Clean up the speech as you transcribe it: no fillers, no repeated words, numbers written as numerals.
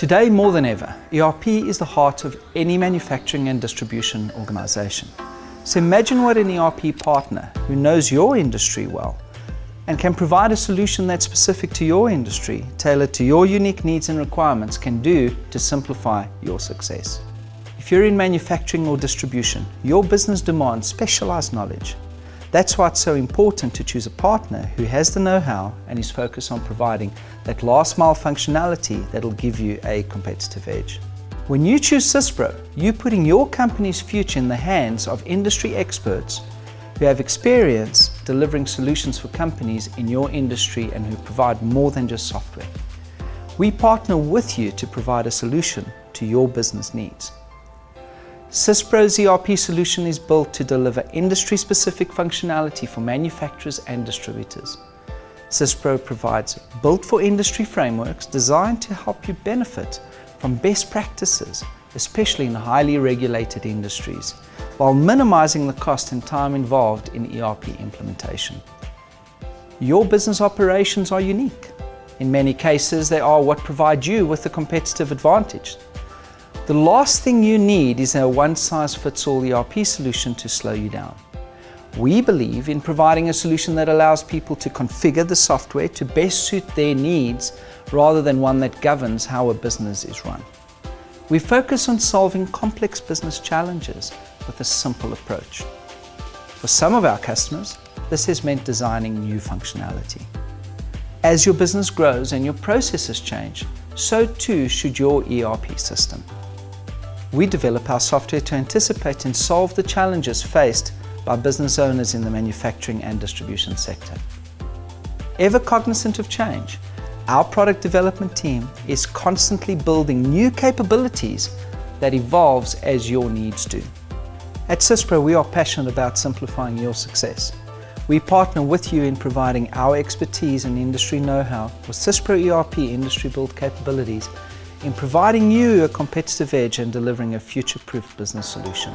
Today, more than ever, ERP is the heart of any manufacturing and distribution organization. So imagine what an ERP partner who knows your industry well and can provide a solution that's specific to your industry, tailored to your unique needs and requirements, can do to simplify your success. If you're in manufacturing or distribution, your business demands specialized knowledge. That's why it's so important to choose a partner who has the know-how and is focused on providing that last mile functionality that'll give you a competitive edge. When you choose SYSPRO, you're putting your company's future in the hands of industry experts who have experience delivering solutions for companies in your industry and who provide more than just software. We partner with you to provide a solution to your business needs. SYSPRO's ERP solution is built to deliver industry-specific functionality for manufacturers and distributors. SYSPRO provides built-for-industry frameworks designed to help you benefit from best practices, especially in highly regulated industries, while minimizing the cost and time involved in ERP implementation. Your business operations are unique. In many cases, they are what provide you with a competitive advantage. The last thing you need is a one-size-fits-all ERP solution to slow you down. We believe in providing a solution that allows people to configure the software to best suit their needs rather than one that governs how a business is run. We focus on solving complex business challenges with a simple approach. For some of our customers, this has meant designing new functionality. As your business grows and your processes change, so too should your ERP system. We develop our software to anticipate and solve the challenges faced by business owners in the manufacturing and distribution sector. Ever cognizant of change, our product development team is constantly building new capabilities that evolves as your needs do. At SYSPRO, we are passionate about simplifying your success. We partner with you in providing our expertise and industry know-how with SYSPRO ERP industry-built capabilities in providing you a competitive edge and delivering a future-proof business solution.